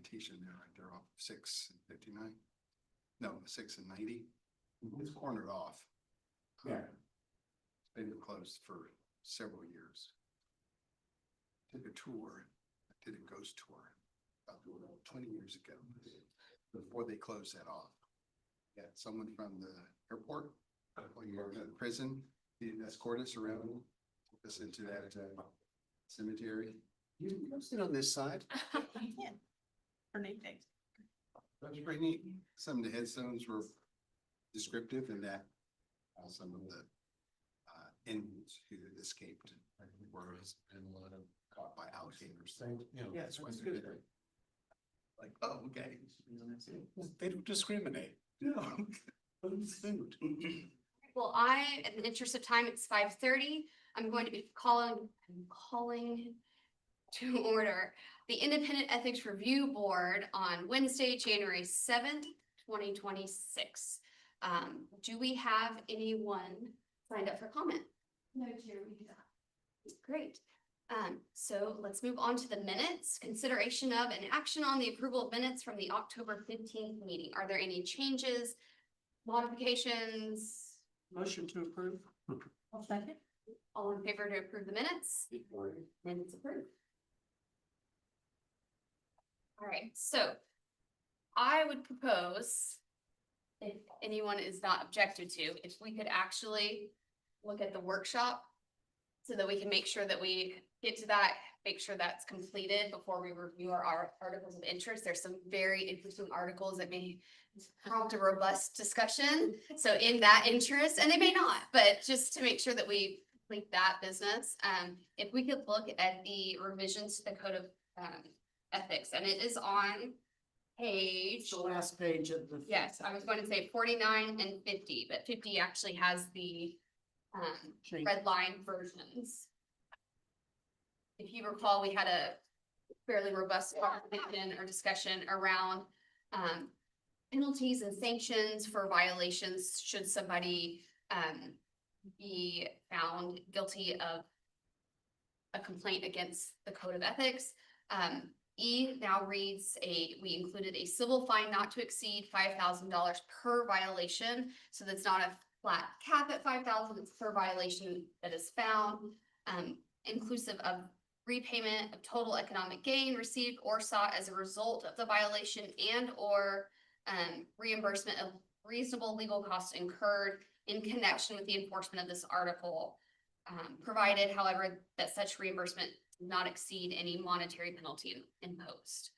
citation there, right there off 6 and 59. No, 6 and 90. It's cornered off. Yeah. It's been closed for several years. Did a tour, did a ghost tour about 20 years ago, before they closed that off. Yeah, someone from the airport, or the prison, he escorted us around, took us into that cemetery. You sit on this side. Yeah. For neat things. That was pretty neat. Some of the headstones were descriptive in that some of the inmates who had escaped were caught by alligators. Yeah, That's why that's they're good. there. Like, oh, okay. They don't discriminate. No. Food. Well, in the interest of time, it's 5:30. I'm going to be calling to order the Independent Ethics Review Board on Wednesday, January 7th, 2026. Do we have anyone signed up for comment? No, Chair, we do not. Great. So let's move on to the minutes. Consideration of and action on the approval of minutes from the October 15th meeting. Are there any changes, modifications? Motion to approve. I'll second. All in favor to approve the minutes? Minutes approved. All right, so I would propose, if anyone is not objected to, if we could actually look at the workshop so that we can make sure that we get to that, make sure that's completed before we review our articles of interest. There's some very interesting articles that may prompt a robust discussion. So in that interest, and they may not, but just to make sure that we complete that business, if we could look at the revisions to the code of ethics, and it is on page. The last page of the. Yes, I was going to say 49 and 50, but 50 actually has the Change. red line versions. If you recall, we had a fairly robust conversation or discussion around penalties and sanctions for violations should somebody be found guilty of a complaint against the code of ethics. E now reads we included a civil fine not to exceed $5,000 per violation. So that's not a flat cap at 5,000, it's per violation that is found, inclusive of repayment of total economic gain received or sought as a result of the violation and or reimbursement of reasonable legal costs incurred in connection with the enforcement of this article, provided, however, that such reimbursement does not exceed any monetary penalty imposed.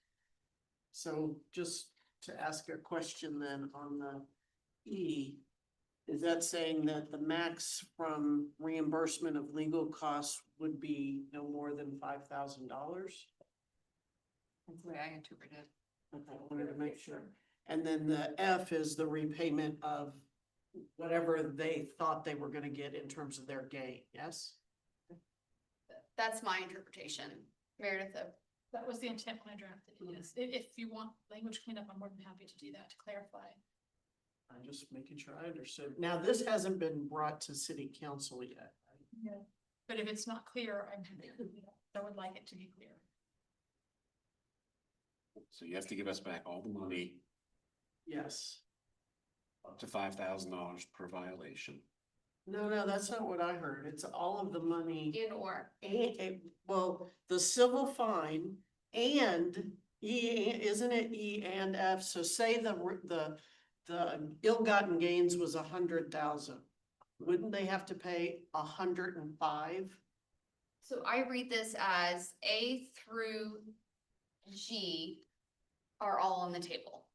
So just to ask a question then on the E, is that saying that the max from reimbursement of legal costs would be no more than $5,000? That's the way I interpret it. Okay, I wanted to make sure. And then the F is the repayment of whatever they thought they were gonna get in terms of their gain, yes? That's my interpretation. Meredith, That was the intent when I drafted it, yes. If you want language cleanup, I'm more than happy to do that to clarify. I'm just making sure I understood. Now, this hasn't been brought to city council yet. Yeah. But if it's not clear, I would like it to be clear. So you have to give us back all the money, Yes. up to $5,000 per violation. No, that's not what I heard. It's all of the money. and or. Well, the civil fine and E, isn't it E and F? So say the ill-gotten gains was 100,000. Wouldn't they have to pay 105? So I read this as A through G are all on the table.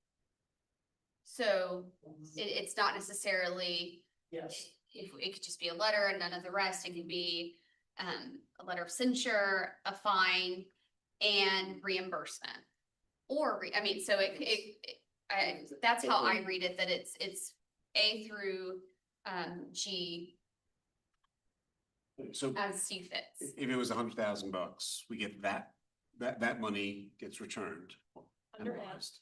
So it's not necessarily, Yes. if it could just be a letter and none of the rest. It could be a letter of censure, a fine, and reimbursement. Or, so that's how I read it, that it's A through G So as see fits. if it was $100,000, we get that money gets returned. Under F, analyzed,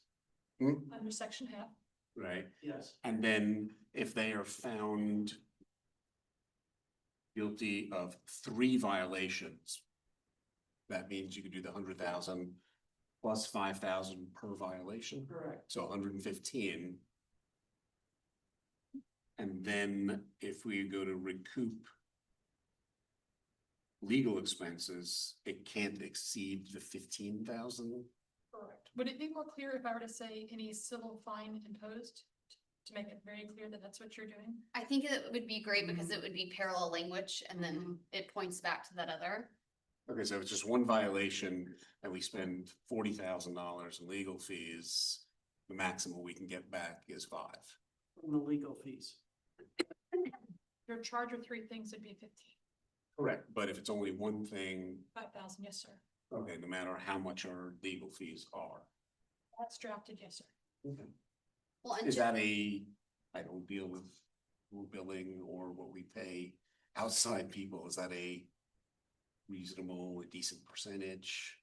under section F. right? Yes. And then if they are found guilty of 3 violations, that means you could do the 100,000 plus 5,000 per violation, Correct. so 115. And then if we go to recoup legal expenses, it can't exceed the 15,000. Correct. Would it be more clear if I were to say any civil fine imposed? To make it very clear that that's what you're doing? I think it would be great because it would be parallel language and then Mhm. it points back to that other. Okay, so it's just one violation and we spend $40,000 in legal fees. The maximum we can get back is 5. From the legal fees. Your charge of 3 things would be 15. Correct. But if it's only one thing, 5,000, yes, sir. okay, no matter how much our legal fees are. That's drafted, yes, sir. Well, and Is ju- that I don't deal with billing or what we pay outside people, is that a reasonable, a decent percentage?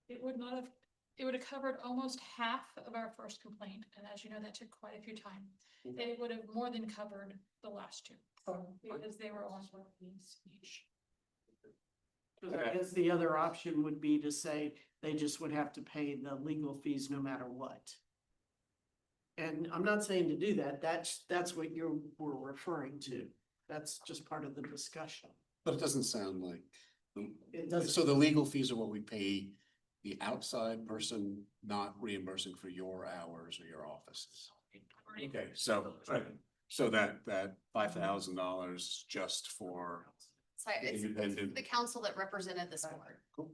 It would not have, it would have covered almost half of our first complaint, and as you know, that took quite a few times. And it would have more than covered the last 2, because they were on 1 piece each. Cause I guess the other option would be to say they just would have to pay the legal fees no matter what. And I'm not saying to do that, that's what we're referring to. That's just part of the discussion. But it doesn't sound like. It doesn't. So the legal fees are what we pay the outside person, not reimbursing for your hours or your offices. Okay, so, so that $5,000 just for so it's independent. the council that represented this board. Cool.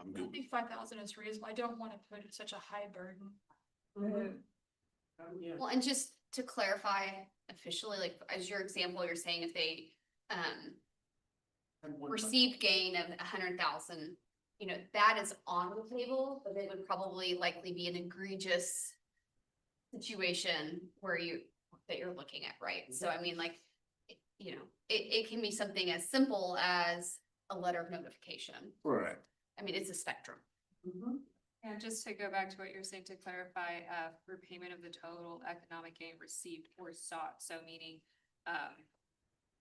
I'm I good. think 5,000 is reasonable. I don't want to put such a high burden. Yeah. Well, and just to clarify officially, like as your example, you're saying if they received gain of 100,000, you know, that is on the table, but it would probably likely be an egregious situation where that you're looking at, right? So I mean, like, you know, it can be something as simple as a letter of notification. Right. I mean, it's a spectrum. Mhm. And just to go back to what you're saying, to clarify, repayment of the total economic gain received or sought, so meaning,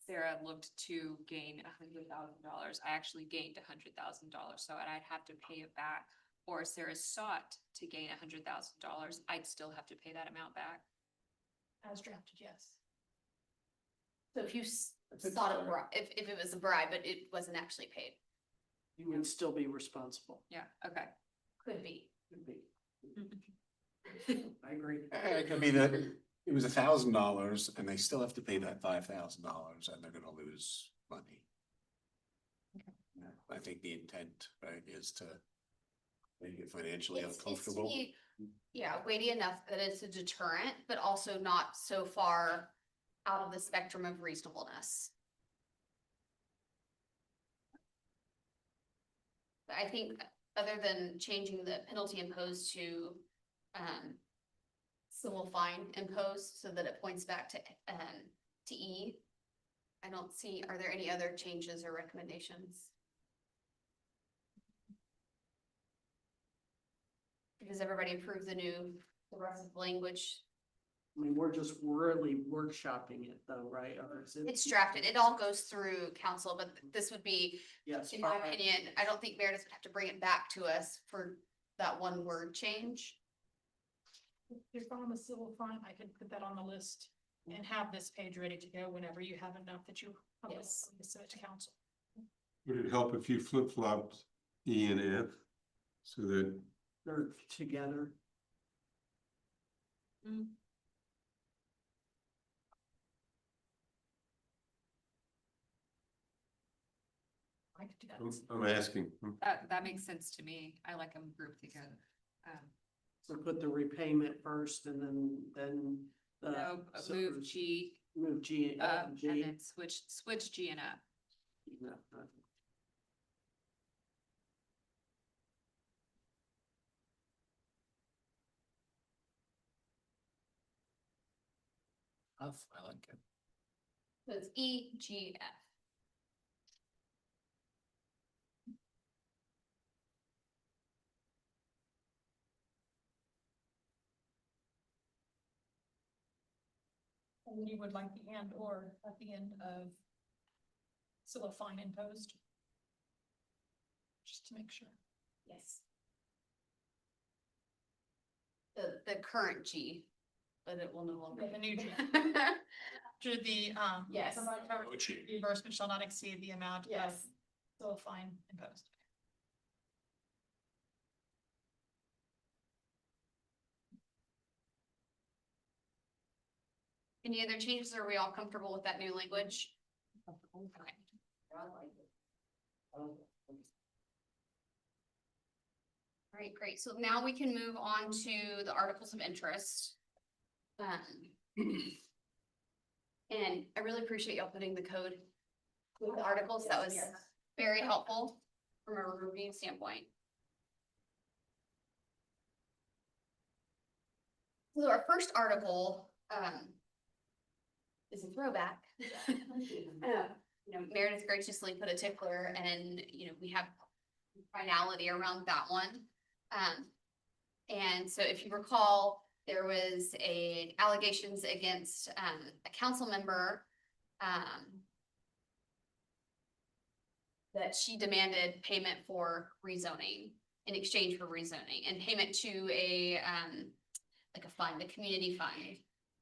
Sarah looked to gain $100,000, I actually gained $100,000, so and I'd have to pay it back. Or Sarah sought to gain $100,000, I'd still have to pay that amount back. As drafted, yes. So if you thought it were, if it was a bribe, but it wasn't actually paid, You would still be responsible. Yeah, okay. could be. Could be. I agree. It could be that it was $1,000 and they still have to pay that $5,000 and they're gonna lose money. I think the intent, right, is to make it financially It's to uncomfortable. be, yeah, weighty enough that it's a deterrent, but also not so far out of the spectrum of reasonableness. But I think other than changing the penalty imposed to civil fine imposed so that it points back to E, I don't see, are there any other changes or recommendations? Does everybody approve the rest of the language? I mean, we're just really workshopping it though, right? Or is it? It's drafted, it all goes through council, but this would be, Yes. in my opinion, I don't think Meredith would have to bring it back to us for that one word change. If I'm a civil fine, I could put that on the list and have this page ready to go whenever you have enough that you have Yes. to submit to council. Would it help if you flip-flopped E and F so that They're together. I could do that. I'm asking? That makes sense to me. I like them grouped together. So put the repayment first and then the. No, so- move G, Move G. and G. then switch G and F. No, I like it. So it's E, G, F. And you would like the and or at the end of civil fine imposed? Just to make sure. Yes. The current G, but it will no longer. The new G. To the, Yes. provide coverage, reimbursement shall not exceed the amount of Yes. civil fine imposed. Any other changes? Are we all comfortable with that new language? Okay. All right, great. So now we can move on to the articles of interest. And I really appreciate y'all putting the code with the articles. That was very helpful from a review standpoint. So our first article, is a throwback. Meredith graciously put a tickler and, we have finality around that one. And so if you recall, there was allegations against, a council member, that she demanded payment for rezoning in exchange for rezoning and payment to a fund, a community fund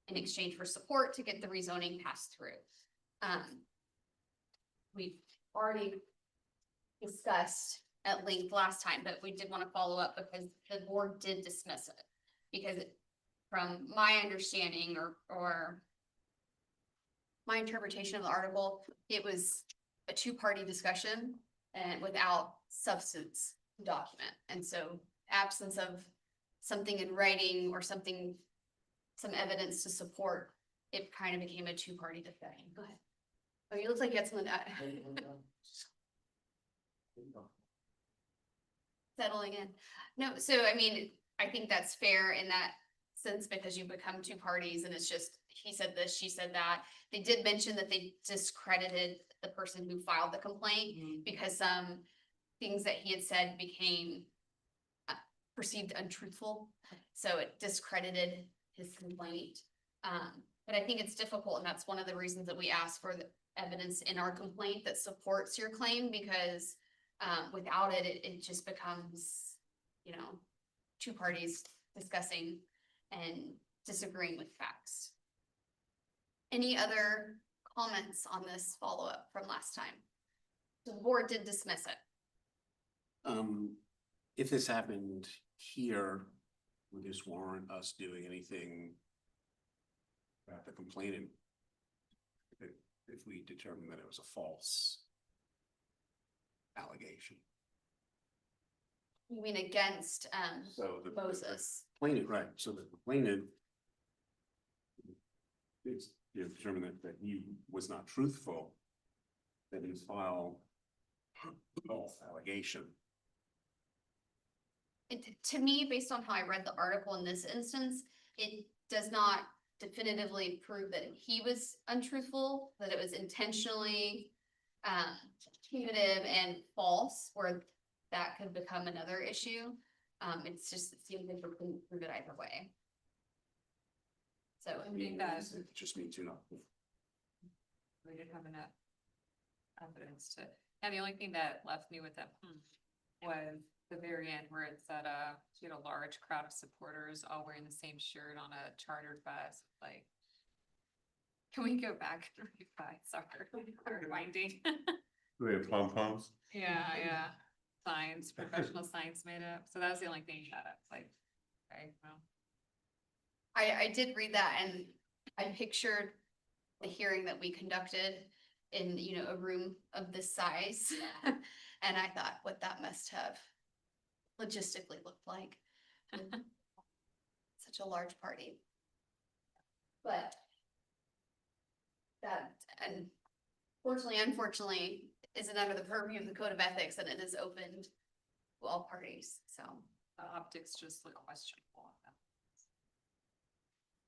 in exchange for support to get the rezoning passed through. We've already discussed at length last time, but we did want to follow up because the board did dismiss it. Because from my understanding or my interpretation of the article, it was a two-party discussion and without substance document. And so absence of something in writing or some evidence to support, it kind of became a two-party discussion. Go ahead. Oh, you look like you had something to add. Settling in. No, so I mean, I think that's fair in that sense because you become two parties and it's just, he said this, she said that. They did mention that they discredited the person who filed the complaint because some things that he had said became perceived untruthful. So it discredited his complaint. But I think it's difficult, and that's one of the reasons that we ask for the evidence in our complaint that supports your claim, because without it, it just becomes, two parties discussing and disagreeing with facts. Any other comments on this follow-up from last time? The board did dismiss it. If this happened here, would this warrant us doing anything about the complainant? If we determine that it was a false allegation? You mean against So the Moses? complainant, right, so the complainant is, determined that he was not truthful, that his file false allegation. To me, based on how I read the article in this instance, it does not definitively prove that he was untruthful, that it was intentionally punitive and false, or that could become another issue. It seems like we couldn't prove it either way. So I think that It just means you're not. we didn't have enough evidence to, and the only thing that left me with that was the very end where it said, she had a large crowd of supporters all wearing the same shirt on a chartered bus. Like, can we go back and read sorry, rewinding? Do they have pom-poms? Yeah. Signs, professional signs made up. So that was the only thing that like, okay, well. I did read that and I pictured the hearing that we conducted in, a room of this size. And I thought what that must have logistically looked like. Such a large party. But that, and unfortunately, isn't under the purview of the Code of Ethics, and it is open to all parties, so. The optics just look questionable.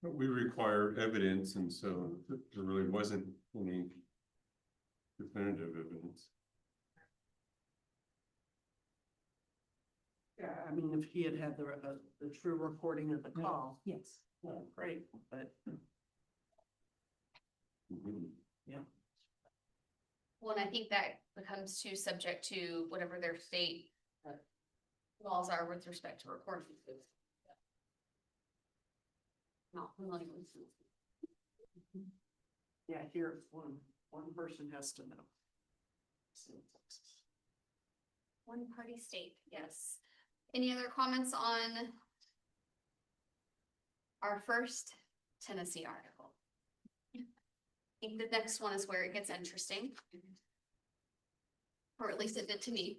But we require evidence, and so there really wasn't any definitive evidence. Yeah, I mean, if he had had the true recording of the call. Yes. Great, but Well, and I think that becomes too subject to whatever their state laws are with respect to recording. Not familiar with them. Yeah, here it's one person has to know. One party state, yes. Any other comments on our first Tennessee article? I think the next one is where it gets interesting. Or at least it did to me.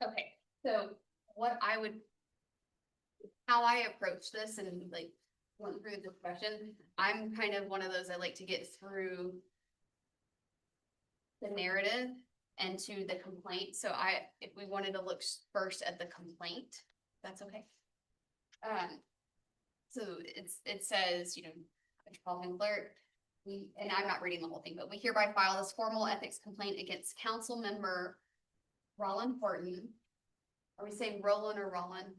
Okay, so how I approach this and like went through the discussion, I'm kind of one of those, I like to get through the narrative and to the complaint. So if we wanted to look first at the complaint, that's okay. So it says, Metropolitan Clerk, and I'm not reading the whole thing, but we hereby file this formal ethics complaint against council member Roland Horton. Are we saying Roland or Roland?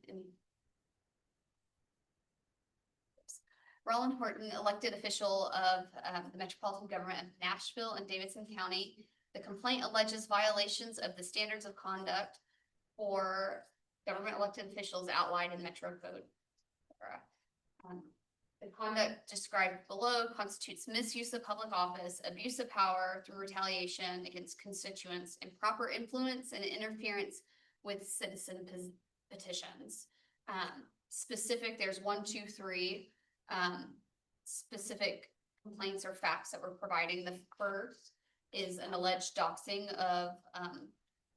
Roland Horton, elected official of the Metropolitan Government of Nashville and Davidson County. The complaint alleges violations of the standards of conduct for government elected officials outlined in Metro Code. The conduct described below constitutes misuse of public office, abuse of power through retaliation against constituents, improper influence and interference with citizen petitions. There's 1, 2, 3 specific complaints or facts that we're providing. The first is an alleged doxing of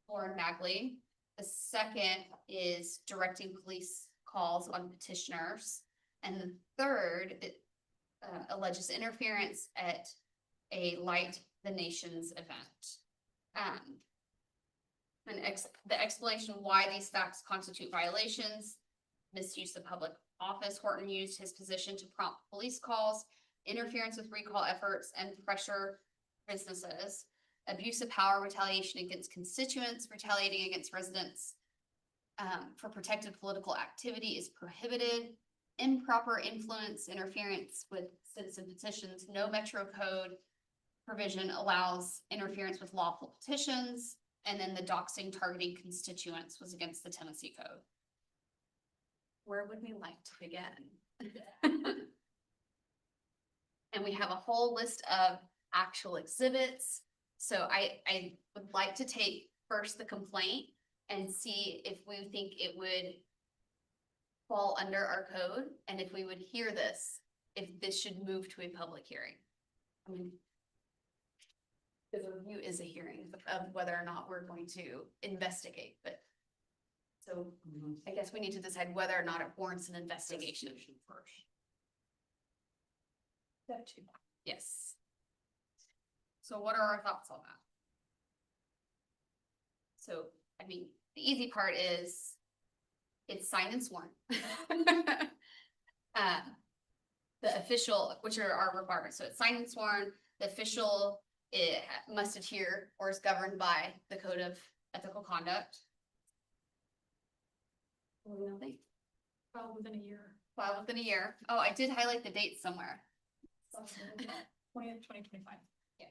Lauren Magley. The second is directing police calls on petitioners. And the third, it alleges interference at a Light the Nations event. The explanation why these facts constitute violations: misuse of public office. Horton used his position to prompt police calls, interference with recall efforts, and pressure businesses. Abuse of power, retaliation against constituents, retaliating against residents for protected political activity is prohibited. Improper influence, interference with citizen petitions. No Metro Code provision allows interference with lawful petitions. And then the doxing targeting constituents was against the Tennessee Code. Where would we like to begin? And we have a whole list of actual exhibits. So I would like to take first the complaint and see if we think it would fall under our code, and if we would hear this, if this should move to a public hearing. I mean, the review is a hearing of whether or not we're going to investigate, but so I guess we need to decide whether or not it warrants an investigation first. Step 2. Yes. So what are our thoughts on that? So, I mean, the easy part is it's signed and sworn. The official, which are our requirements. So it's signed and sworn. The official must adhere or is governed by the Code of Ethical Conduct. What do you think? Filed within a year. Filed within a year. Oh, I did highlight the date somewhere. 20th, 2025. Yes.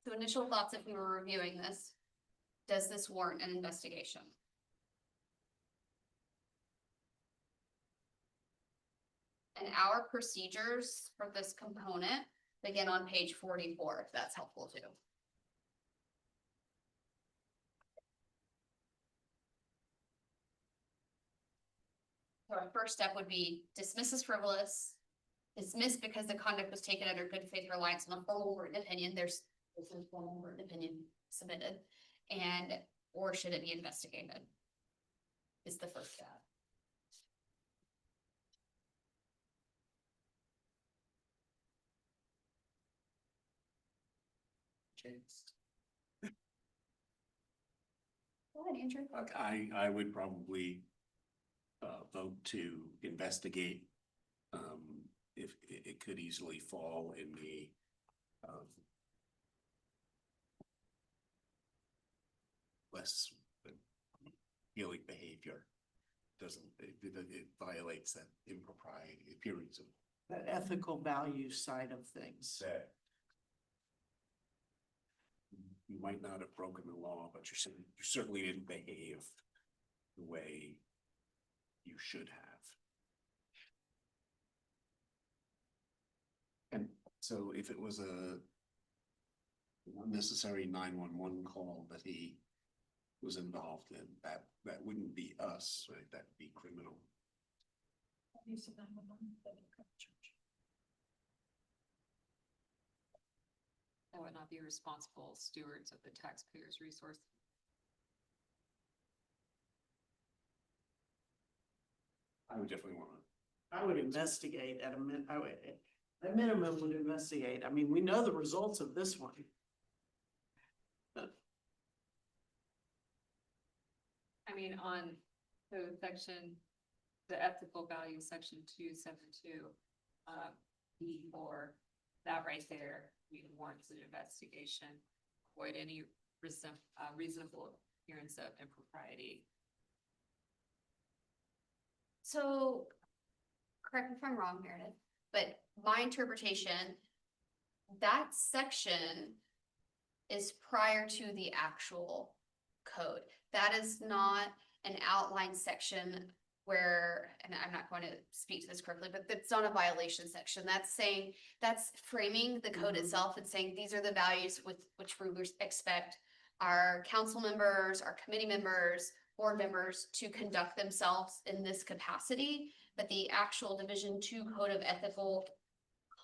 So initial thoughts if we were reviewing this, does this warrant an investigation? And our procedures for this component begin on page 44, if that's helpful too. So our first step would be dismiss as frivolous, dismiss because the conduct was taken under good faith reliance on a formal written opinion. There's a formal written opinion submitted, and or should it be investigated? Is the first step. Go ahead, Andrew. I would probably vote to investigate. If it could easily fall in the less appealing behavior. It violates that impropriety, appearance of The ethical value side of things. that you might not have broken the law, but you certainly didn't behave the way you should have. And so if it was a unnecessary 911 call that he was involved in, that wouldn't be us, right? That'd be criminal. Use of 911, that'd be a criminal charge. That would not be responsible stewards of the taxpayers' resource. I would definitely wanna. I would investigate at a minimum would investigate. I mean, we know the results of this one. I mean, on the section, the ethical value, section 272, B4, that right there, warrants an investigation. Avoid any reasonable appearance of impropriety. So, correct me if I'm wrong, Meredith, but my interpretation, that section is prior to the actual code. That is not an outline section where, and I'm not going to speak to this correctly, but that's not a violation section. That's saying, that's framing the code itself and saying, these are the values with which we expect our council members, our committee members, board members to conduct themselves in this capacity. But the actual Division 2 Code of Ethical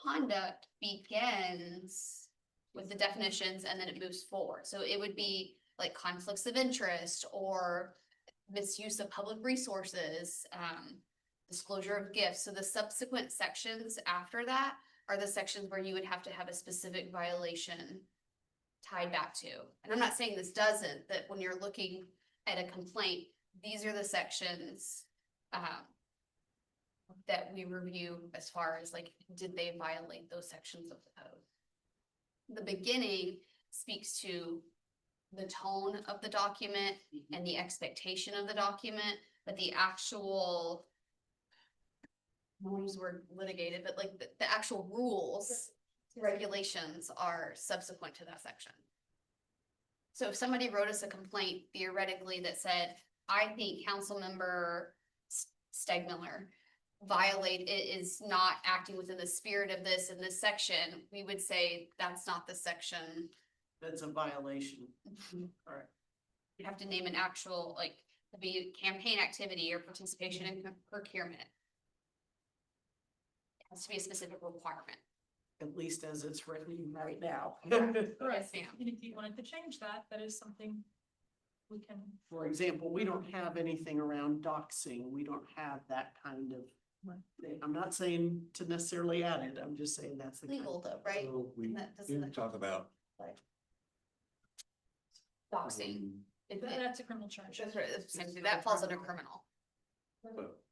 Conduct begins with the definitions and then it moves forward. So it would be like conflicts of interest or misuse of public resources, disclosure of gifts. So the subsequent sections after that are the sections where you would have to have a specific violation tied back to. And I'm not saying this doesn't, that when you're looking at a complaint, these are the sections that we review as far as like, did they violate those sections of the code? The beginning speaks to the tone of the document and the expectation of the document, but the actual, I won't use the word litigated, but like the actual rules, regulations are subsequent to that section. So if somebody wrote us a complaint theoretically that said, I think Councilmember Stegmiller is not acting within the spirit of this in this section, we would say that's not the section. That's a violation. All right. You have to name an actual, like, to be campaign activity or participation in procurement. It has to be a specific requirement. At least as it's written right now. Yes, ma'am. And if you wanted to change that, that is something we can. For example, we don't have anything around doxing. We don't have that kind of thing. I'm not saying to necessarily add it. I'm just saying that's the kind Legal of. though, right? So we And that doesn't- didn't talk about. Doxing. That's a criminal charge. That's right, that's the same thing. That falls under criminal.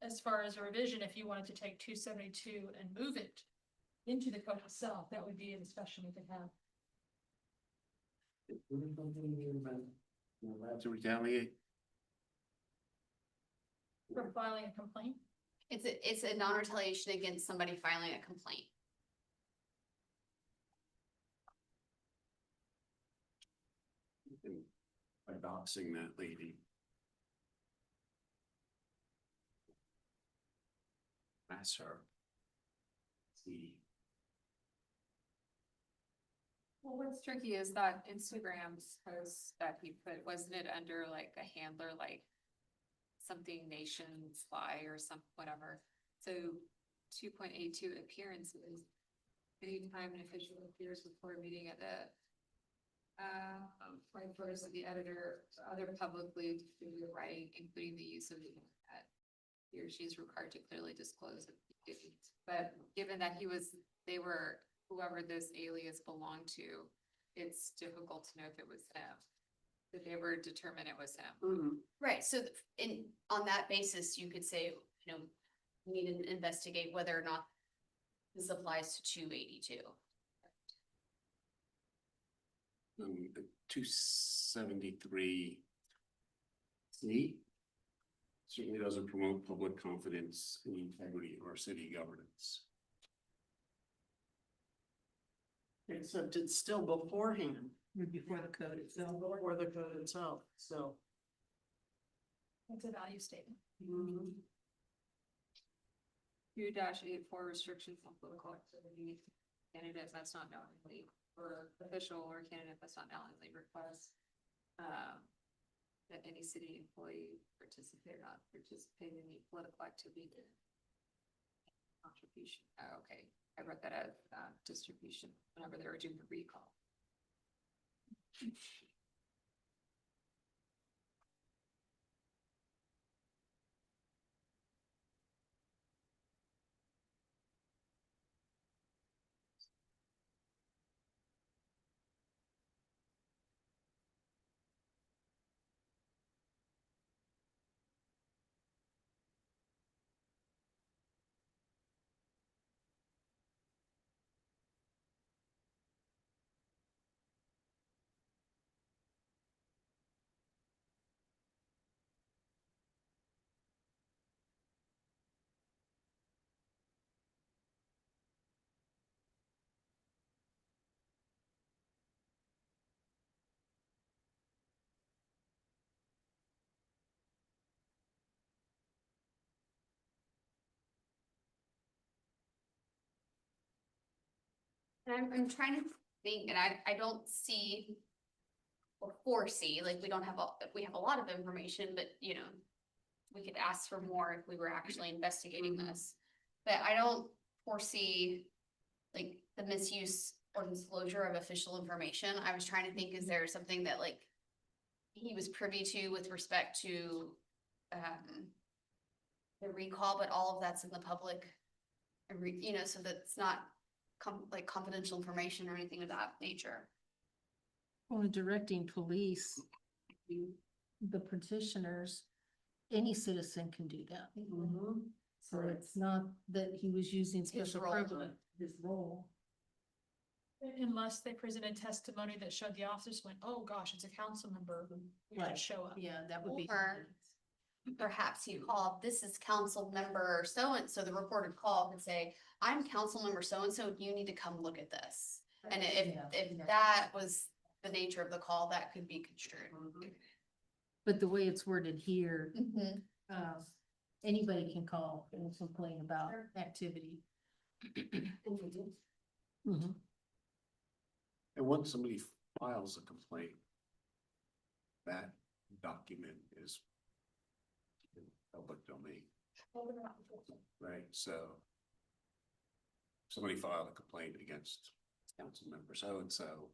As far as a revision, if you wanted to take 272 and move it into the code itself, that would be a discussion we could have. Allowed to retaliate. For filing a complaint, It's a non-retaliation against somebody filing a complaint. And by doxing that lady. That's her. See. Well, what's tricky is that Instagram's post that he put, wasn't it under like a handler, like something nation fly or some, whatever. So 2.82 appearances. Anytime an official appears before a meeting at the first of the editor, other publicly distributed writing, including the use of the internet. He or she is required to clearly disclose if he didn't. But given that they were whoever this alias belonged to, it's difficult to know if it was him. That they were determined it was him. Mhm. Right, so on that basis, you could say, you know, we need to investigate whether or not this applies to 282. 273. C. Certainly doesn't promote public confidence in integrity or city governance. Except it's still beforehand, Before the code itself. before the code itself, so. It's a value statement. mhm. 2-84 restrictions on political activity. Candidates that's not knowingly, or official or candidate that's not knowingly request. That any city employee participate or not participate in any political activity. Contribution, oh, okay, I wrote that as, distribution, whenever they were doing the recall. And I'm trying to think, and I don't see or foresee, like, we don't have, we have a lot of information, but, you know, we could ask for more if we were actually investigating this. But I don't foresee, like, the misuse or disclosure of official information. I was trying to think, is there something that, like, he was privy to with respect to, the recall, but all of that's in the public, you know, so that's not like confidential information or anything of that nature. Well, directing police, the petitioners, any citizen can do that. Mhm. So it's not that he was using special role. privilege, his role. Unless they presented testimony that showed the officers went, oh gosh, it's a council member, we should Right. show up. Yeah, that would be. Or- Perhaps you called, this is council member so-and-so, the recorded call could say, I'm council member so-and-so, you need to come look at this. And if Yeah. that was the nature of the call, that could be construed. But the way it's worded here, Mhm. anybody can call and complain about activity. Mhm. And once somebody files a complaint, that document is in public domain, right? So somebody filed a complaint against council member so-and-so.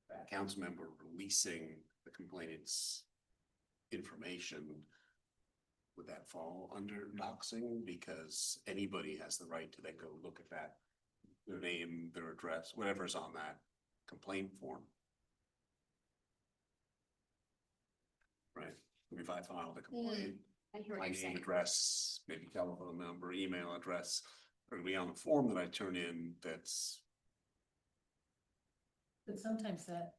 That council member releasing the complainant's information, would that fall under doxing? Because anybody has the right to then go look at that, their name, their address, whatever's on that complaint form. Right, if I filed a complaint, I hear what my you're name, saying. address, maybe telephone number, email address, are gonna be on the form that I turn in that's. But sometimes that.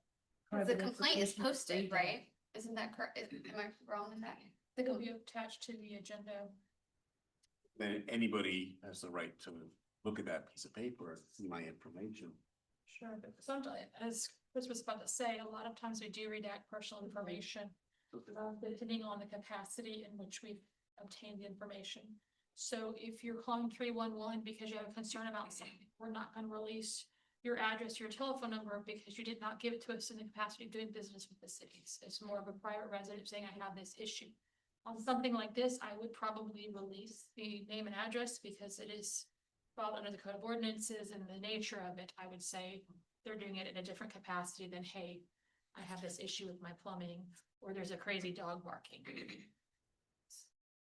The private complaint is information posted, read right? Isn't that correct? Am I wrong in that? The It'll com- be attached to the agenda. Then anybody has the right to look at that piece of paper, and see my information. Sure, but sometimes, as Chris was about to say, a lot of times we do redact personal information. Depending on the capacity in which we've obtained the information. So if you're calling 311 because you have a concern about something, we're not gonna release your address, your telephone number, because you did not give it to us in the capacity of doing business with the cities. It's more of a private resident saying, I have this issue. On something like this, I would probably release the name and address because it is filed under the code of ordinances, and the nature of it, I would say they're doing it in a different capacity than, hey, I have this issue with my plumbing, or there's a crazy dog barking.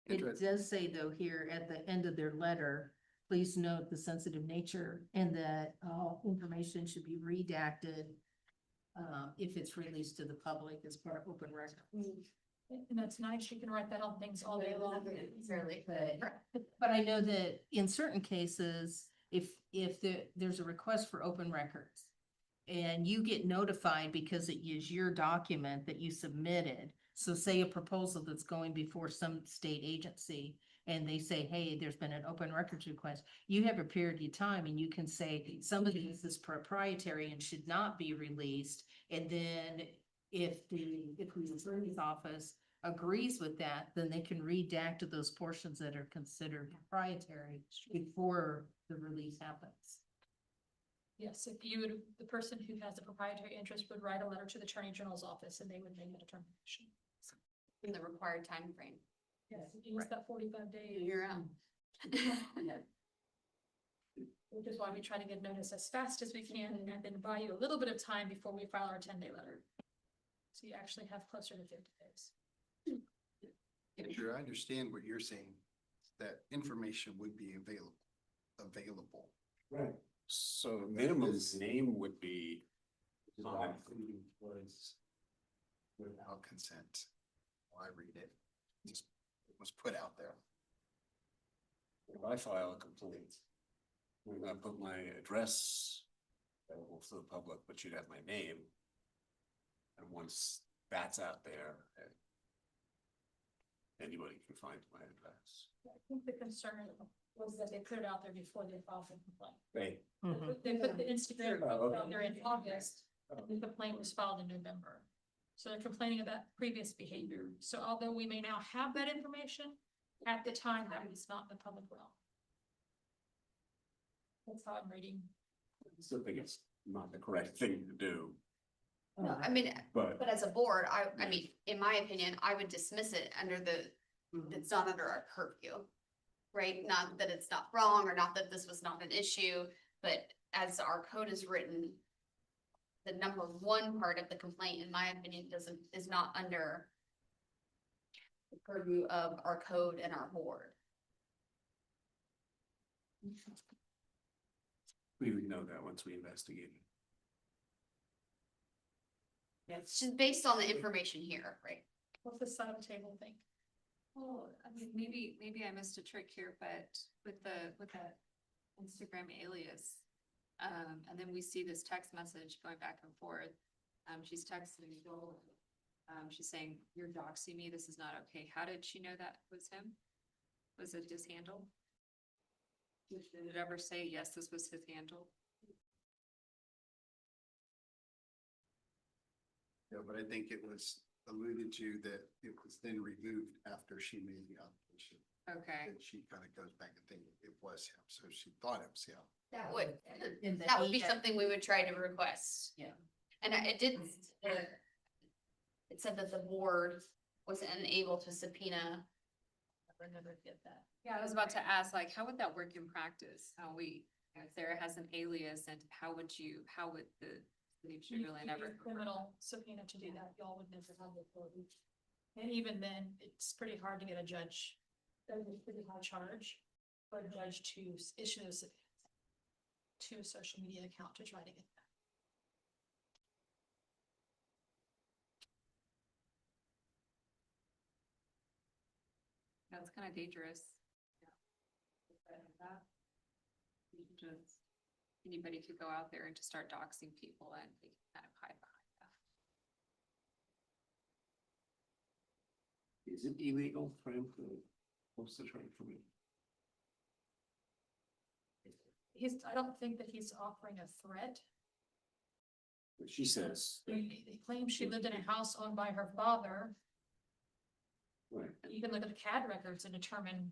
It does say though here at the end of their letter, please note the sensitive nature and that all information should be redacted. If it's released to the public as part of open record. And that's nice, you can write that on things all day long. Necessarily. But I know that in certain cases, if there's a request for open records. And you get notified because it is your document that you submitted. So say a proposal that's going before some state agency and they say, hey, there's been an open records request, you have a period of time and you can say, some of this is proprietary and should not be released. And then if the attorney's office agrees with that, then they can redact those portions that are considered proprietary before the release happens. Yes, if you would, the person who has the proprietary interest would write a letter to the Attorney General's office and they would make a determination. In the required time frame. Yes, use that 45 days. You're out. Which is why we try to get notice as fast as we can and then buy you a little bit of time before we file our 10-day letter. So you actually have closer to 50 days. Sure, I understand what you're saying, that information would be available. Right. So minimum name would be. Without consent. Well, I read it. Just, it was put out there. If I file a complaint, when I put my address available to the public, but you'd have my name. And once that's out there, anybody can find my address. I think the concern was that they put it out there before they filed the complaint. Right. They put the Instagram Oh, post okay. out there in August, and the complaint was filed in November. So they're complaining about previous behavior. So although we may now have that information, at the time, that was not in the public realm. That's how I'm reading. I still think it's not the correct thing to do, No, I mean, but but as a board, I mean, in my opinion, I would dismiss it under it's not under our purview. Right? Not that it's not wrong or not that this was not an issue, but as our code is written, the number one part of the complaint, in my opinion, is not under the purview of our code and our board. we would know that once we investigate it. It's just based on the information here, right? What's the side of the table think? Well, I mean, maybe I missed a trick here, but with that Instagram alias. And then we see this text message going back and forth. She's texting Joel. She's saying, "You're doxing me. This is not okay." How did she know that was him? Was it his handle? Did it ever say, yes, this was his handle? Yeah, but I think it was alluded to that it was then removed after she made the application. Okay. And she kind of goes back and thinks it was him, so she thought it was him. That would, In the that would be EA. something we would try to request. Yeah. And it didn't, it said that the board was unable to subpoena. Never get that. Yeah, I was about to ask, like, how would that work in practice? How if Sarah has an alias, and how would the city of You Sugar Land need a ever? criminal subpoena to do that, y'all would never have the authority. And even then, it's pretty hard to get a judge, that is a pretty high charge for a judge to issue a subpoena to a social media account to try to get that. That's kind of dangerous. Just, anybody could go out there and just start doxing people and they can kind of hide behind that. Is it illegal for him to post the train for me? I don't think that he's offering a threat. But she says, They claim she lived in a house owned by her father. right, You can look at the CAD records and determine.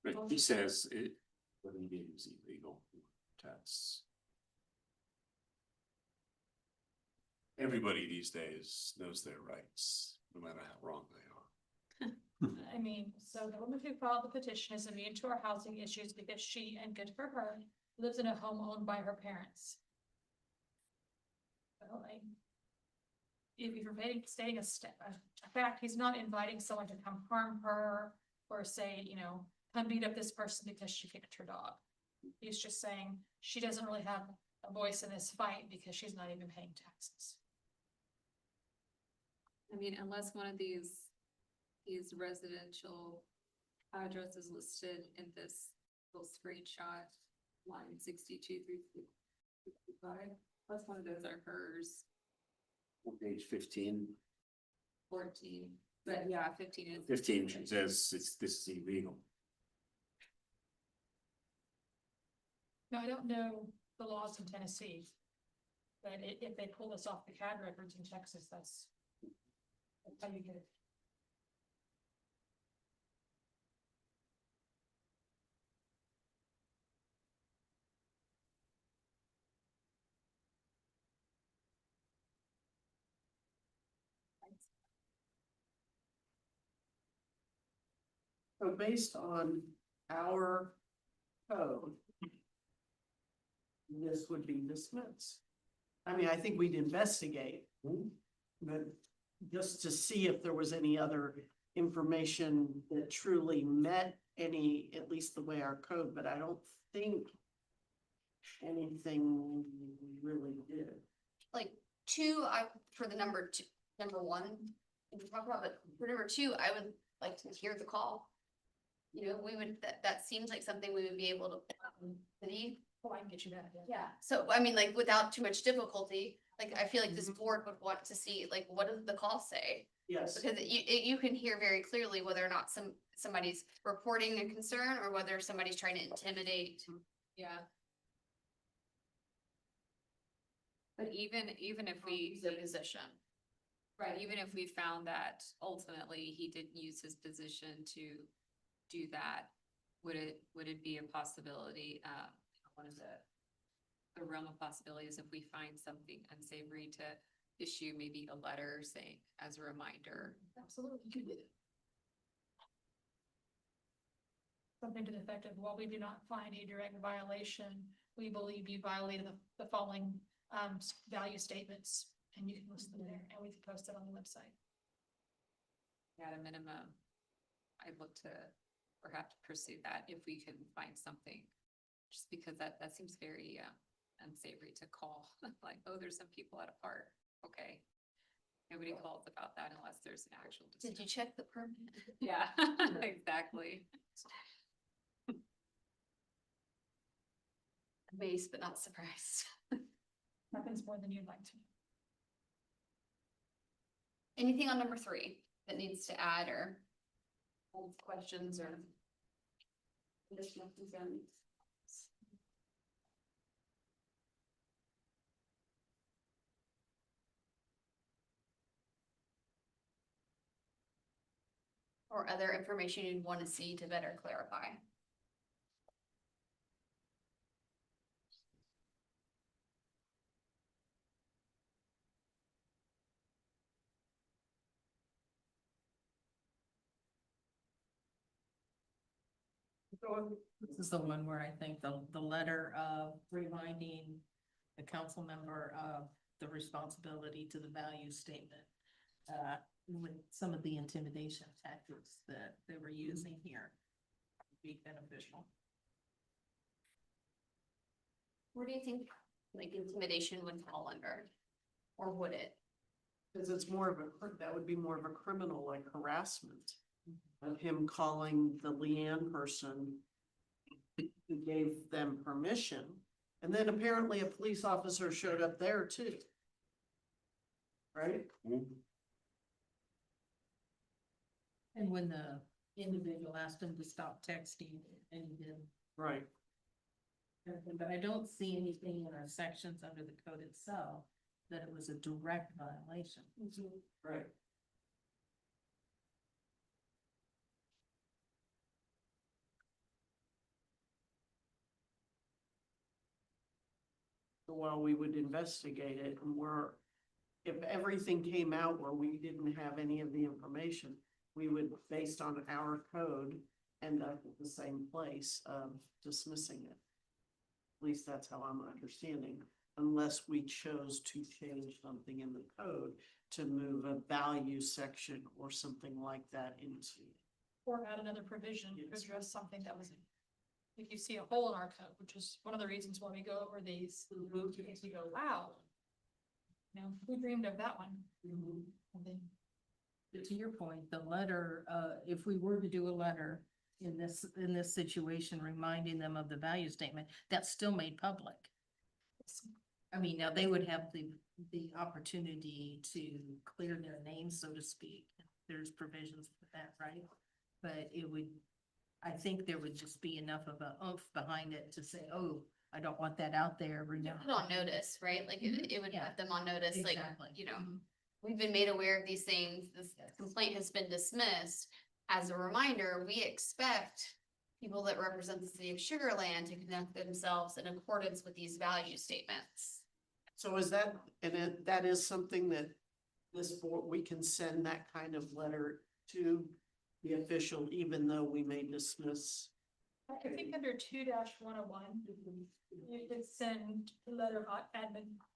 but he says it, what he did was illegal. That's. Everybody these days knows their rights, no matter how wrong they are. I mean, so the woman who filed the petition is immune to our housing issues because she, and good for her, lives in a home owned by her parents. Well, if you're stating a fact, he's not inviting someone to come harm her or say, come beat up this person because she kicked her dog. He's just saying she doesn't really have a voice in this fight because she's not even paying taxes. I mean, unless one of these residential addresses listed in this little screenshot, line 62 through 65, plus one of those are hers, On page 15, 14, but yeah, 15 is. 15 says this is illegal. I don't know the laws in Tennessee. But if they pull this off the CAD records in Texas, that's how you get it. So based on our code, this would be dismissed. I mean, I think we'd investigate, but just to see if there was any other information that truly met any, at least the way our code, but I don't think anything really did. Like two, for the number one, we can talk about, but for number two, I would like to hear the call. You know, that seems like something we would be able to, city. Oh, I can get you that. Yeah, so I mean, like, without too much difficulty, like, I feel like this board would want to see, like, what does the call say? Yes, Because you can hear very clearly whether or not somebody's reporting a concern or whether somebody's trying to intimidate. Yeah. But even if we, The position. right, even if we found that ultimately he didn't use his position to do that, would it be a possibility, one of the realm of possibilities if we find something unsavory to issue maybe a letter saying as a reminder? Absolutely. Something to the effect of, while we do not find a direct violation, we believe you violated the following value statements, and you can list them there, and we can post it on the website. At a minimum, I'd look to perhaps pursue that if we can find something. Just because that seems very unsavory to call, like, oh, there's some people at a park, okay. Nobody calls about that unless there's an actual. Did you check the permit? Yeah, exactly. Amazed but not surprised. Happens more than you'd like to. Anything on number three that needs to add or questions or additional concerns? Or other information you'd want to see to better clarify? This is the one where I think the letter of reminding the council member of the responsibility to the value statement. With some of the intimidation tactics that they were using here would be beneficial. Where do you think like intimidation would fall under? Or would it? because it's more of that would be more of a criminal like harassment of him calling the Leanne person who gave them permission. And then apparently a police officer showed up there too. Right? And when the individual asked him to stop texting and he did. Right. But I don't see anything in our sections under the code itself that it was a direct violation. Right. So while we would investigate it and if everything came out where we didn't have any of the information, we would, based on our code, end up at the same place of dismissing it. At least that's how I'm understanding, unless we chose to change something in the code to move a value section or something like that into. Or add another provision to Yes. address something that was, if you see a hole in our code, which is one of the reasons why we go over these, because we go, wow. You know, who dreamed of that one? And then, But to your point, the letter, if we were to do a letter in this situation, reminding them of the value statement, that's still made public. I mean, now they would have the opportunity to clear their name, so to speak. There's provisions for that, right? But it would I think there would just be enough of a oomph behind it to say, oh, I don't want that out there, we know. Put on notice, right? Like it would Yeah. put them on notice, like, Exactly. you know, Mhm. we've been made aware of these things, this complaint has been dismissed. As a reminder, we expect people that represent the city of Sugar Land to conduct themselves in accordance with these value statements. So is that, that is something that this board, we can send that kind of letter to the official, even though we may dismiss? I think under 2-101, you could send a letter of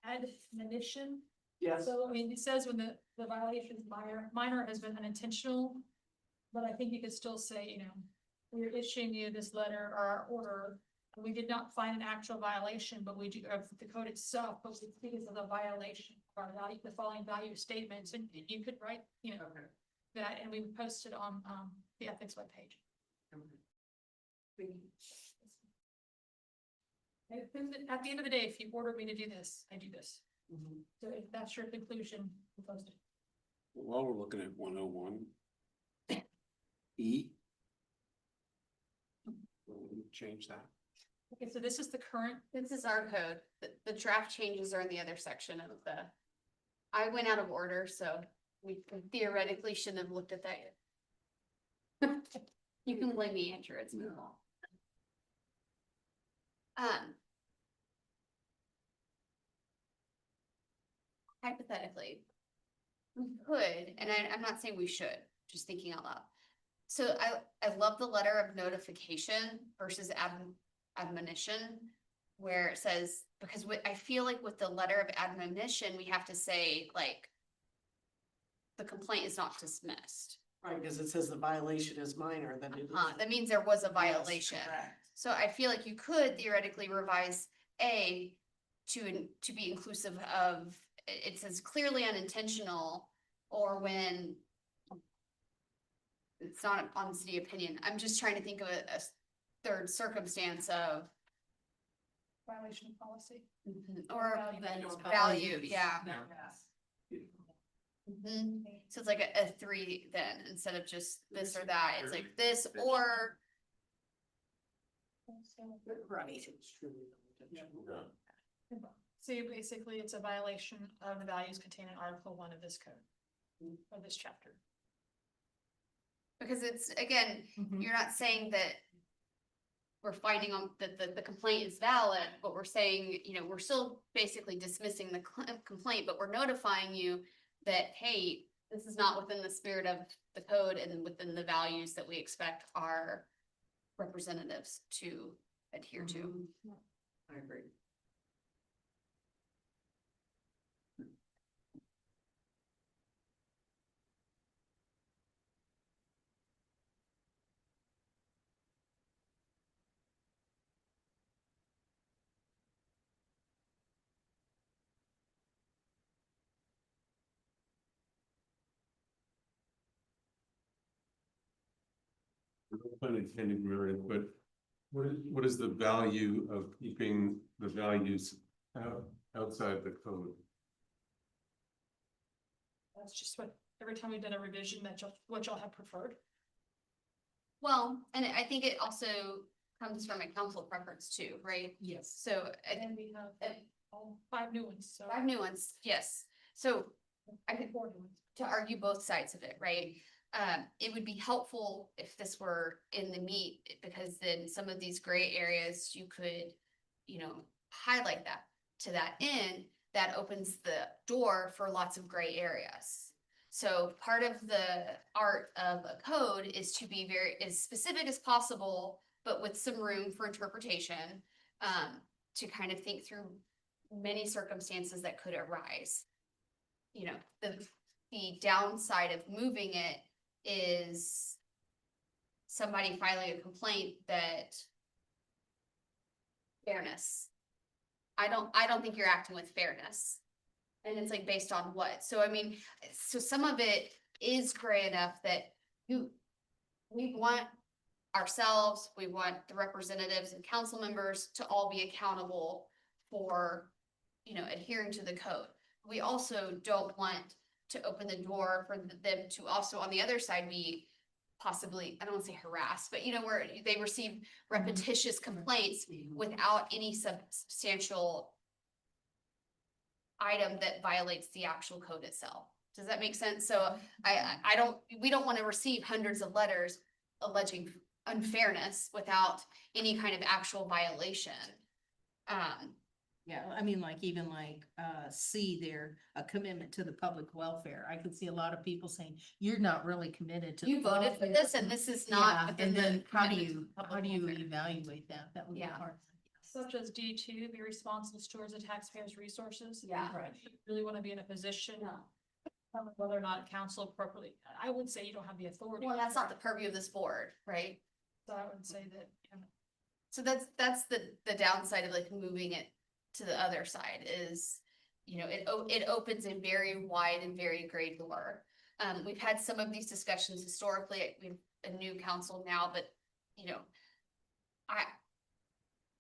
admonition. Yes. So, I mean, it says when the violation is minor has been unintentional. But I think you could still say, you know, we're issuing you this letter or our order. We did not find an actual violation, but we do, of the code itself, but we think it's a violation of our value, the following value statements, and you could write, you know, that, and we would post it on, the ethics webpage. At the end of the day, if you order me to do this, I do this. Mhm. So if that's your conclusion, we'll post it. While we're looking at 101. E. We'll change that. Okay, so this is the current, This is our code. The draft changes are in the other section of the. I went out of order, so we theoretically shouldn't have looked at that yet. You can blame me, Andrew, it's my fault. Hypothetically, we could, and I'm not saying we should, just thinking out loud. So I love the letter of notification versus admonition, where it says, because I feel like with the letter of admonition, we have to say like, the complaint is not dismissed. Right, because it says the violation is minor, then it is. That means there was a Yes, violation. correct. So I feel like you could theoretically revise A to be inclusive of, it says clearly unintentional, or when it's not on city opinion. I'm just trying to think of a third circumstance of, violation of policy. or value, yeah. Mhm. So it's like a three then, instead of just this or that, it's like this or, Right. So basically, it's a violation of the values contained in Article 1 of this code, of this chapter. because it's, again, you're not saying that we're fighting on, that the complaint is valid, but we're saying, you know, we're still basically dismissing the complaint, but we're notifying you that, hey, this is not within the spirit of the code and within the values that we expect our representatives to adhere to. I agree. Unintended, Mary, but what is the value of keeping the values outside the code? That's just what, every time we've done a revision, what y'all have preferred. Well, and I think it also comes from a council preference too, right? Yes. So And then we have all 5 new ones, so. 5 new ones, yes. So I could 4 new ones. to argue both sides of it, right? It would be helpful if this were in the meat, because then some of these gray areas you could, you know, highlight that. To that end, that opens the door for lots of gray areas. So part of the art of a code is to be as specific as possible, but with some room for interpretation, to kind of think through many circumstances that could arise. You know, the downside of moving it is somebody filing a complaint that fairness. I don't think you're acting with fairness. And it's like based on what? So I mean, so some of it is gray enough that we want ourselves, we want the representatives and council members to all be accountable for, you know, adhering to the code. We also don't want to open the door for them to also, on the other side, be possibly, I don't want to say harassed, but you know, where they receive repetitious complaints without any substantial item that violates the actual code itself. Does that make sense? So we don't want to receive hundreds of letters alleging unfairness without any kind of actual violation. Yeah, I mean, like, even like, C there, a commitment to the public welfare. I could see a lot of people saying, you're not really committed to. You the voted for welfare." this and this is not Yeah, within and the then how do commitment to you, public how do you welfare. evaluate that? That would be Yeah. hard. Such as D2, be responsible stewards of taxpayers' resources. Yeah. Right. You really want to be in a position, No. whether or not council appropriately, I would say you don't have the authority. Well, that's not the purview of this board, right? So I would say that, So that's the downside of like moving it to the other side is, you know, it opens a very wide and very gray door. We've had some of these discussions historically, we have a new council now, but you know,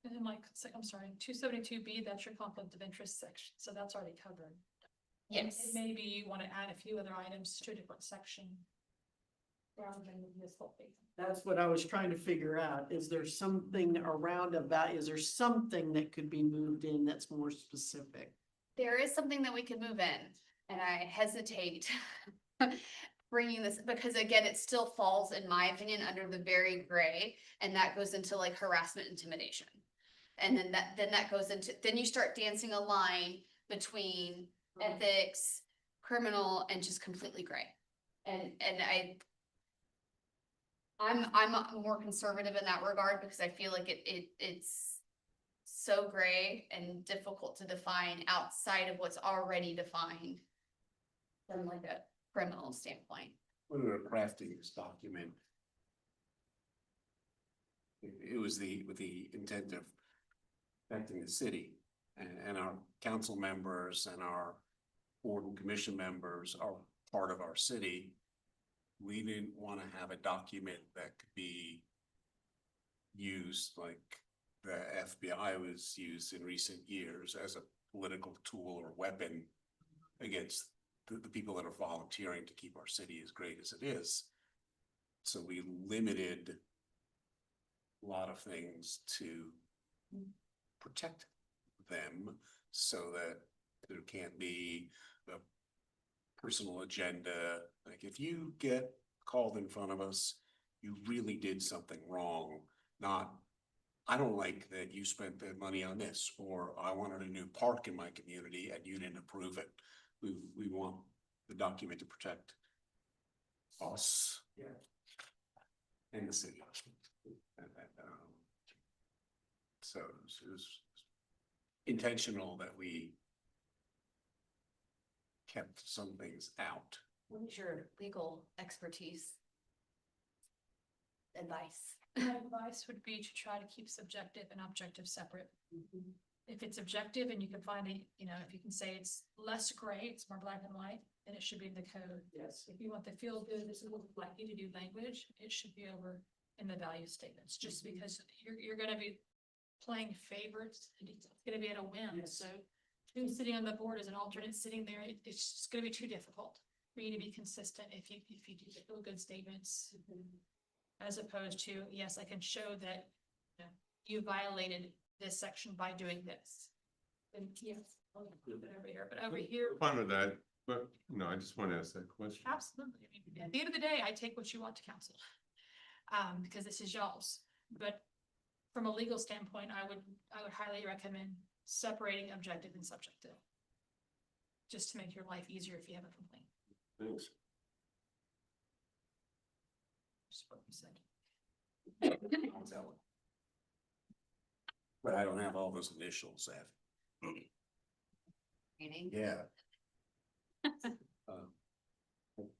and then like, I'm sorry, 272B, that's your conflict of interest section, so that's already covered. And yes. maybe you want to add a few other items to a different section. Rather than this whole thing. That's what I was trying to figure out. Is there something around about, is there something that could be moved in that's more specific? There is something that we could move in, and I hesitate bringing this, because again, it still falls, in my opinion, under the very gray, and that goes into like harassment, intimidation. And then that goes into, then you start dancing a line between ethics, criminal, and just completely gray. And I'm more conservative in that regard because I feel like it's so gray and difficult to define outside of what's already defined from like a criminal standpoint. When we were crafting this document, it was with the intent of affecting the city, and our council members and our board and commission members are part of our city. We didn't want to have a document that could be used like the FBI was used in recent years as a political tool or weapon against the people that are volunteering to keep our city as great as it is. So we limited a lot of things to protect them so that there can't be a personal agenda. Like if you get called in front of us, you really did something wrong, not, I don't like that you spent the money on this, or I wanted a new park in my community and you didn't approve it. We want the document to protect us. Yeah. And the city. So it was intentional that we kept some things out. What is your legal expertise? Advice? My advice would be to try to keep subjective and objective separate. If it's objective and you can find it, you know, if you can say it's less gray, it's more black and white, then it should be in the code. Yes. If you want the feel good, this is what we'd like you to do language, it should be over in the value statements, just because you're gonna be playing favorites, and it's gonna be at a whim, Yes. so who's sitting on the board as an alternate sitting there, it's just gonna be too difficult for you to be consistent if you do the feel good statements. As opposed to, yes, I can show that, you know, you violated this section by doing this. And yes, I'll put it over here, but over here, Fine with that, but no, I just want to ask that question. absolutely. I mean, at the end of the day, I take what you want to council. Because this is y'all's, but from a legal standpoint, I would highly recommend separating objective and subjective. Just to make your life easier if you have a complaint. Thanks. Just what you said. But I don't have all those initials, Meaning? yeah.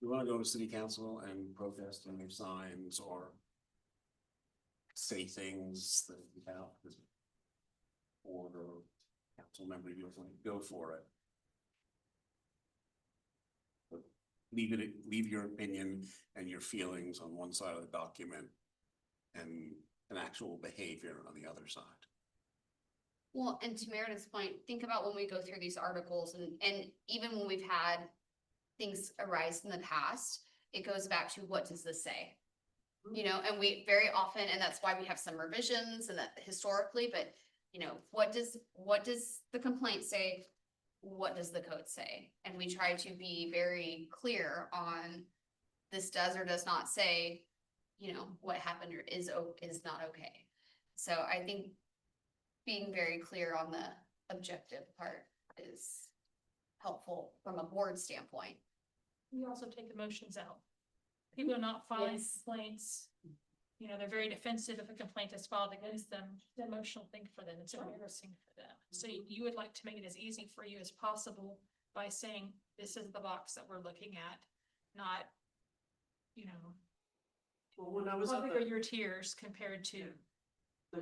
You wanna go to city council and protest on their signs or say things that you have as a board or council member, you go for it. But leave your opinion and your feelings on one side of the document and an actual behavior on the other side. Well, and to Meredith's point, think about when we go through these articles and even when we've had things arise in the past, it goes back to what does this say? You know, and we very often, and that's why we have some revisions and that historically, but you know, what does the complaint say? What does the code say? And we try to be very clear on this does or does not say, you know, what happened or is not okay. So I think being very clear on the objective part is helpful from a board standpoint. We also take emotions out. People are not filing Yes. complaints. You know, they're very defensive if a complaint is filed against them. It's an emotional thing for them. It's embarrassing for them. So you would like to make it as easy for you as possible by saying, this is the box that we're looking at, not, you know, Well, when I was how on big are the your tiers compared to,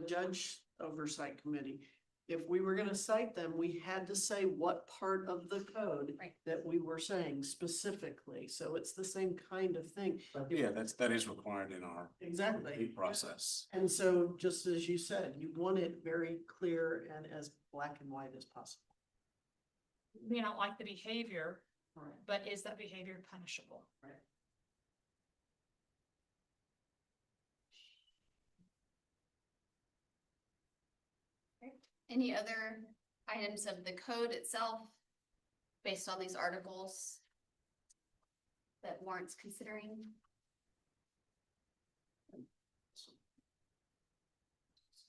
judge oversight committee, if we were gonna cite them, we had to say what part of the code Right. that we were saying specifically. So it's the same kind of thing. Yeah, that is required in our Exactly. process. And so, just as you said, you want it very clear and as black and white as possible. you may not like the behavior, Right. but is that behavior punishable? Any other items of the code itself based on these articles that warrants considering?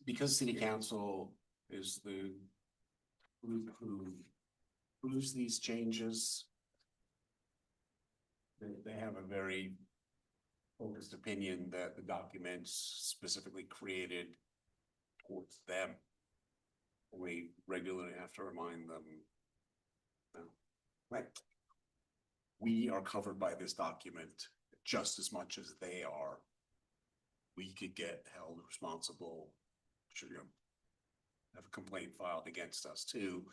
Because city council is the group who approves these changes. They have a very focused opinion that the documents specifically created towards them. We regularly have to remind them. Like, we are covered by this document just as much as they are. We could get held responsible, should you have a complaint filed against us too.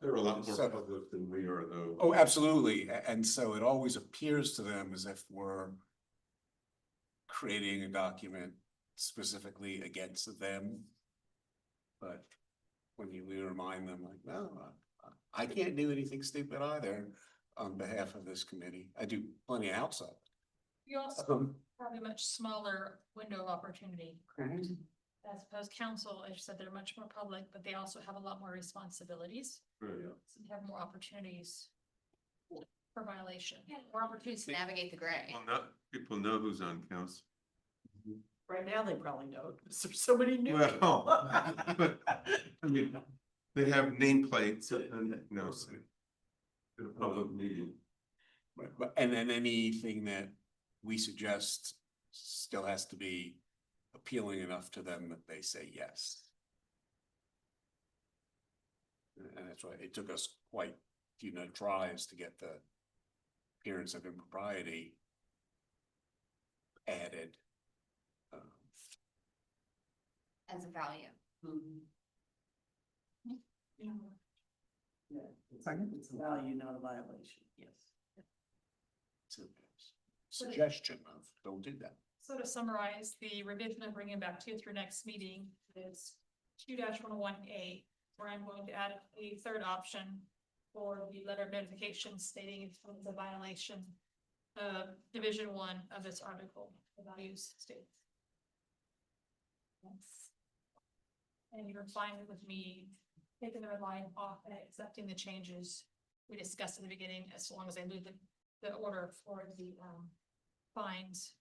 They're a lot more So- public than we are, though. Oh, absolutely. And so it always appears to them as if we're creating a document specifically against them. But when we remind them like, no, I can't do anything stupid either on behalf of this committee. I do plenty outside. You also have a much smaller window of opportunity, correct? As opposed council, as you said, they're much more public, but they also have a lot more responsibilities. Right. So they have more opportunities for violation. More opportunities to navigate the gray. Well, people know who's on council. Right now, they probably don't, because there's so many new. Well, but, I mean, they have nameplates and, you know, so in a public meeting. Right, but, and then anything that we suggest still has to be appealing enough to them that they say yes. And that's why it took us quite a few tries to get the appearance of impropriety added. As a value. Mhm. You know, Yeah, it's a value, not a violation, yes. It's a suggestion of, don't do that. So to summarize, the revision I'm bringing back to you through next meeting is 2-101A, where I'm going to add a third option for the letter of notification stating it's a violation of Division 1 of this article, the values states. Yes. And you're fine with me taking the red line off and accepting the changes we discussed at the beginning, as long as I move the order for the fines.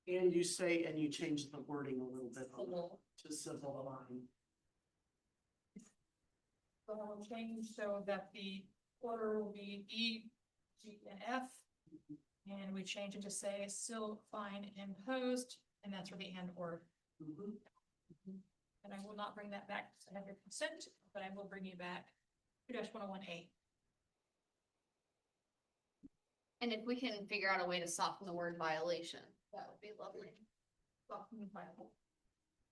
And you say, and you change the wording a little bit on Civil. to civil line. So I will change so that the order will be E, G, and F. And we change it to say still fine imposed, and that's where the and or. Mhm. And I will not bring that back to have your consent, but I will bring you back 2-101A. And if we can figure out a way to soften the word violation, that would be lovely.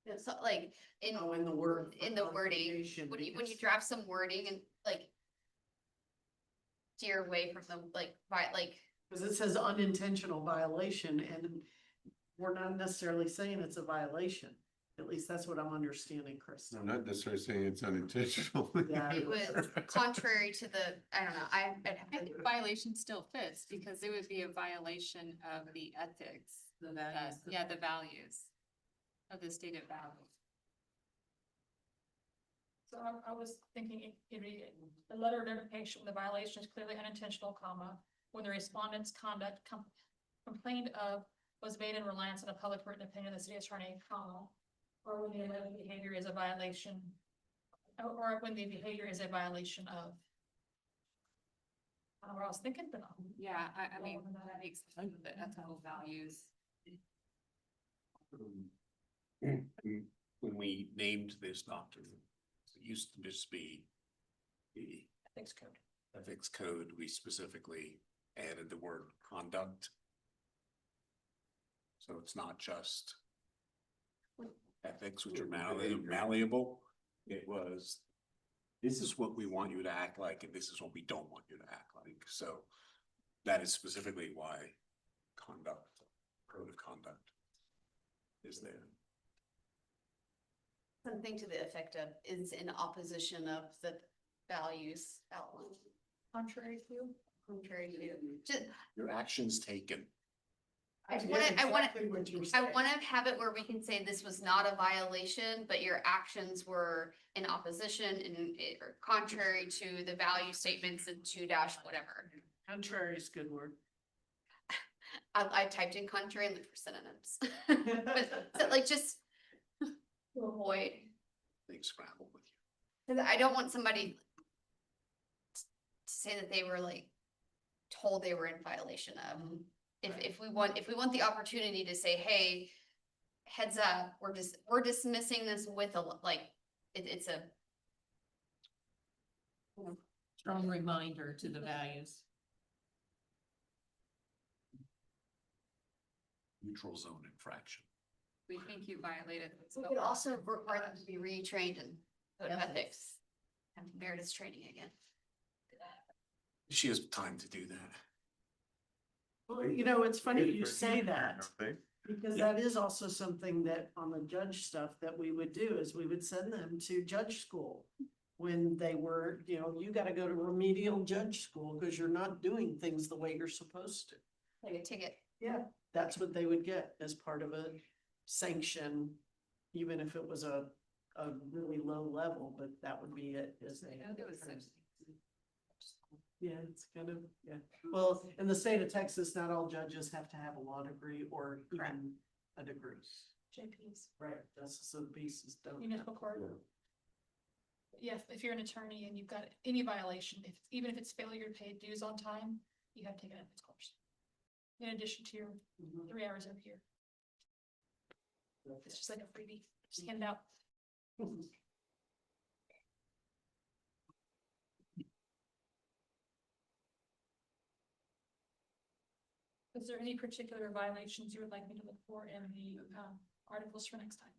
It's not like in, Oh, in the word. in the wording, Conjugation, when you because- draft some wording and like steer away from the like, Cause it says unintentional violation and we're not necessarily saying it's a violation. At least that's what I'm understanding, Chris. I'm not necessarily saying it's unintentional. Yeah. It was contrary to the, I don't know, I'd I have to think violation still fits because it would be a violation of the ethics. The values. Yeah, the values of the stated values. So I was thinking it'd be a letter of notification when the violation is clearly unintentional, comma, when the respondent's conduct complained of was made in reliance on a public written opinion of the city attorney, comma, or when the alleged behavior is a violation, or when the behavior is a violation of. I don't know what I was thinking, but. Yeah, I mean, that makes sense with the ethical values. When we named this doctrine, it used to just be the Ethics code. ethics code, we specifically added the word conduct. So it's not just ethics, which are malleable. It was, this is what we want you to act like, and this is what we don't want you to act like. So that is specifically why conduct, code of conduct is there. something to the effect of is in opposition of the values outlined. Contrary to. Contrary to, just, Your actions taken. I get wanna, exactly what you're I saying. wanna have it where we can say this was not a violation, but your actions were in opposition and or contrary to the value statements in 2 dash whatever. Contrary is a good word. I typed in contrary and looked for synonyms. But, so, like, just to avoid, They scramble with you. 'cause I don't want somebody to say that they were like told they were in violation of. If we want the opportunity to say, hey, heads up, we're dismissing this with it's a. Strong reminder to the values. Neutral zone infraction. We think you violated. We could also require them to be retrained in code of Ethics. ethics. And Meredith's training again. She has time to do that. Well, you know, it's funny you say that, because that is also something that on the judge stuff that we would do is we would send them to judge school. When they were, you know, you gotta go to remedial judge school because you're not doing things the way you're supposed to. Like a ticket. Yeah, that's what they would get as part of a sanction, even if it was a really low level, but that would be it, is they. Yeah, it's kind of, yeah. Well, in the state of Texas, not all judges have to have a law degree or even a degree. JPs, Right, justice of the peace is done. municipal court. Yeah, if you're an attorney and you've got any violation, even if it's failure to pay dues on time, you have to take an ethics course. In addition to your 3 hours every year. It's just like a freebie, just hand it out. Is there any particular violations you would like me to look for in the articles for next time?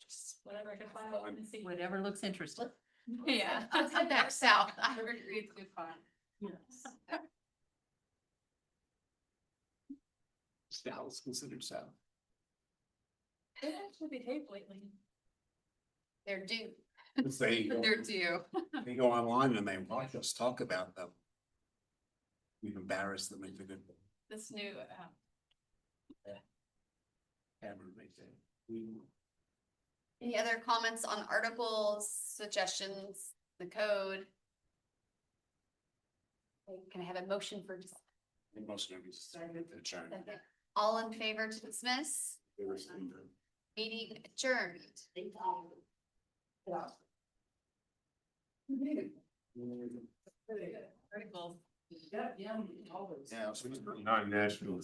Just whatever I can find out and see. Whatever looks interesting. Yeah. Let's head back south. I would agree, it's good fun. Yes. Dallas considered south. They actually behaved lately. They're due. They're due. They go online and they watch us talk about them. We've embarrassed them into the This new, camera, they say. any other comments on articles, suggestions, the code? Can I have a motion for just Most of these adjourned. all in favor to dismiss? Meeting adjourned. Articles. Yeah, always. Yeah, so it's Non-national